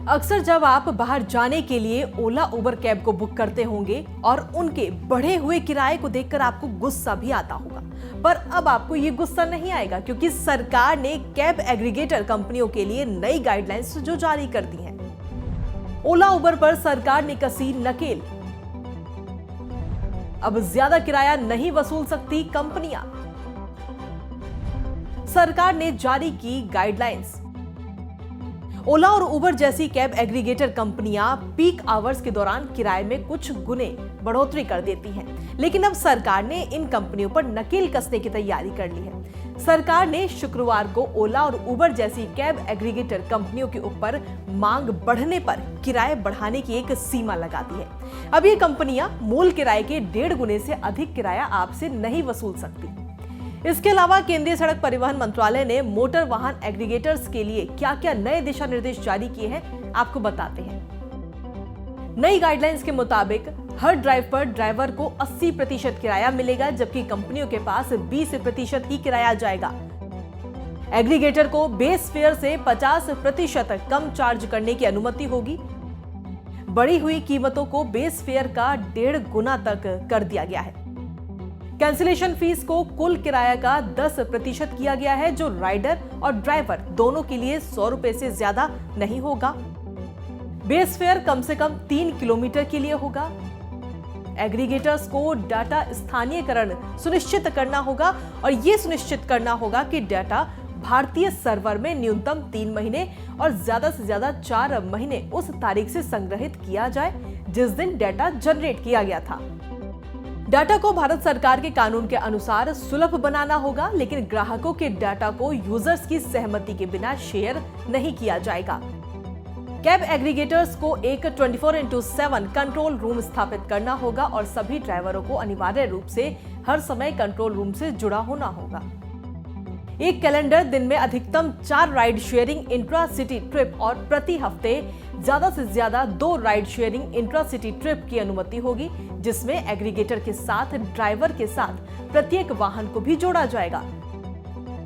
अक्सर जब आप बाहर जाने के लिए ओला उबर कैब को बुक करते होंगे और उनके बढ़े हुए किराए को देखकर आपको गुस्सा भी आता होगा, पर अब आपको ये गुस्सा नहीं आएगा क्योंकि सरकार ने कैब एग्रीगेटर कंपनियों के लिए नई गाइडलाइंस जो जारी कर दी हैं। ओला उबर पर सरकार ने कसी नकेल। अब ज्यादा किराया नहीं वसूल सकती कंपनियां। सरकार ने जारी की गाइडलाइंस। ओला और उबर जैसी कैब एग्रीगेटर कंपनियां पीक आवर्स के दौरान किराए में कुछ गुने बढ़ोतरी कर देती हैं, लेकिन अब सरकार ने इन कंपनियों पर नकेल कसने की तैयारी कर ली है। सरकार ने शुक्रवार को ओला और उबर जैसी कैब एग्रीगेटर कंपनियों के ऊपर मांग बढ़ने पर किराए बढ़ाने की एक सीमा लगा दी है। अब ये कंपनियां मूल किराए के 1.5 गुने से अधिक किराया आपसे नहीं वसूल सकती। इसके अलावा केंद्रीय सड़क परिवहन मंत्रालय ने मोटर वाहन एग्रीगेटर्स के लिए क्या-क्या नए दिशा निर्देश जारी किए हैं, आपको बताते हैं। नई गाइडलाइंस के मुताबिक हर ड्राइव पर ड्राइवर को 80% किराया मिलेगा, जबकि कंपनियों के पास 20% ही किराया जाएगा। एग्रीगेटर को बेस फेयर से 50% कम चार्ज करने की अनुमति होगी। बढ़ी हुई कीमतों को बेस फेयर का 1.5 गुना तक कर दिया गया है। कैंसिलेशन फीस को कुल किराया का 10% किया गया है, जो राइडर और ड्राइवर दोनों के लिए 100 रुपए से ज्यादा नहीं होगा। बेस फेयर कम से कम 3 किलोमीटर के लिए होगा। एग्रीगेटर्स को डाटा स्थानीयकरण सुनिश्चित करना होगा और यह सुनिश्चित करना होगा कि डाटा भारतीय सर्वर में न्यूनतम 3 महीने और ज्यादा से ज्यादा 4 महीने उस तारीख से संग्रहित किया जाए जिस दिन डाटा जनरेट किया गया था। डाटा को भारत सरकार के कानून के अनुसार सुलभ बनाना होगा, लेकिन ग्राहकों के डाटा को यूजर्स की सहमति के बिना शेयर नहीं किया जाएगा। कैब एग्रीगेटर्स को एक 24/7 कंट्रोल रूम स्थापित करना होगा और सभी ड्राइवरों को अनिवार्य रूप से हर समय कंट्रोल रूम से जुड़ा होना होगा। एक कैलेंडर दिन में अधिकतम 4 ride sharing intra city trip और प्रति हफ्ते ज्यादा से ज्यादा 2 ride sharing intra city trip की अनुमति होगी, जिसमें एग्रीगेटर के साथ ड्राइवर के साथ प्रत्येक वाहन को भी जोड़ा जाएगा।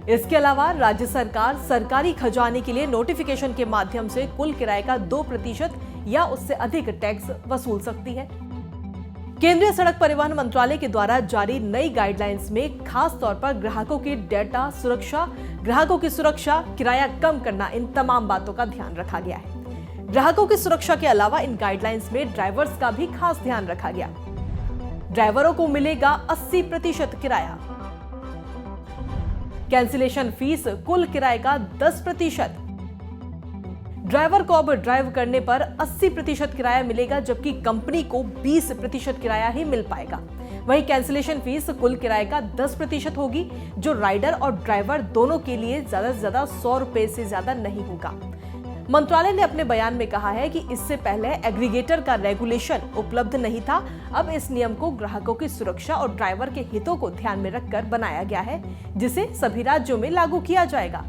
इसके अलावा राज्य सरकार सरकारी खजाने के लिए नोटिफिकेशन के माध्यम से कुल किराए का 2% या उससे अधिक टैक्स वसूल सकती है। केंद्रीय सड़क परिवहन मंत्रालय के द्वारा जारी नई गाइडलाइंस में खास तौर पर ग्राहकों की डेटा सुरक्षा, ग्राहकों की सुरक्षा, किराया कम करना, इन तमाम बातों का ध्यान रखा गया है। ग्राहकों की सुरक्षा के अलावा इन गाइडलाइंस में ड्राइवर्स का भी खास ध्यान रखा गया। ड्राइवरों को मिलेगा 80% किराया। कैंसिलेशन फीस कुल किराए का 10%। ड्राइवर को अब ड्राइव करने पर 80% किराया मिलेगा, जबकि कंपनी को 20% किराया ही मिल पाएगा। वहीं कैंसिलेशन फीस कुल किराए का 10% होगी, जो राइडर और ड्राइवर दोनों के लिए ज्यादा से ज्यादा 100 रुपए से ज्यादा नहीं होगा। मंत्रालय ने अपने बयान में कहा है कि इससे पहले एग्रीगेटर का रेगुलेशन उपलब्ध नहीं था। अब इस नियम को ग्राहकों की सुरक्षा और ड्राइवर के हितों को ध्यान में रखकर बनाया गया है, जिसे सभी राज्यों में लागू किया जाएगा।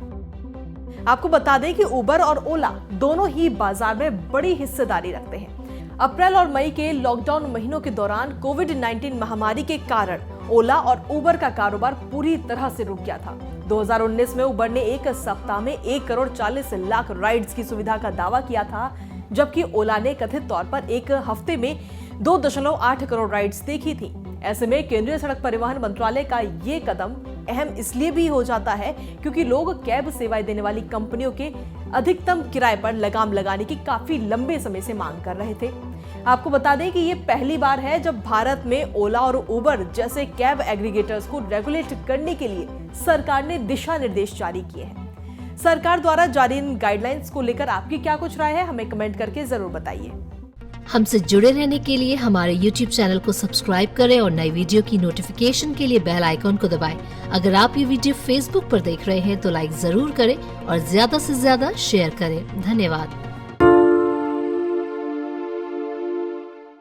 आपको बता दें कि उबर और ओला दोनों ही बाजार में बड़ी हिस्सेदारी रखते हैं। अप्रैल और मई के लॉकडाउन महीनों के दौरान कोविड-19 महामारी के कारण ओला और उबर का कारोबार पूरी तरह से रुक गया था। 2019 में उबर ने एक सप्ताह में 1,40,00,000 राइड्स की सुविधा का दावा किया था, जबकि ओला ने कथित तौर पर एक हफ्ते में 2.8 करोड़ राइड्स देखी थी। ऐसे में केंद्रीय सड़क परिवहन मंत्रालय का ये कदम अहम इसलिए भी हो जाता है क्योंकि लोग कैब सेवाएं देने वाली कंपनियों के अधिकतम किराए पर लगाम लगाने की काफी लंबे समय से मांग कर रहे थे। आपको बता दें कि ये पहली बार है जब भारत में ओला और उबर जैसे कैब एग्रीगेटर्स को रेगुलेट करने के लिए सरकार ने दिशा निर्देश जारी किए हैं। सरकार द्वारा जारी इन गाइडलाइंस को लेकर आपकी क्या कुछ राय है, हमें कमेंट करके जरूर बताइए। हमसे जुड़े रहने के लिए हमारे YouTube चैनल को सब्सक्राइब करें और नई वीडियो की नोटिफिकेशन के लिए बेल आइकॉन को दबाएं। अगर आप ये वीडियो Facebook पर देख रहे हैं तो लाइक जरूर करें और ज्यादा से ज्यादा शेयर करें। धन्यवाद।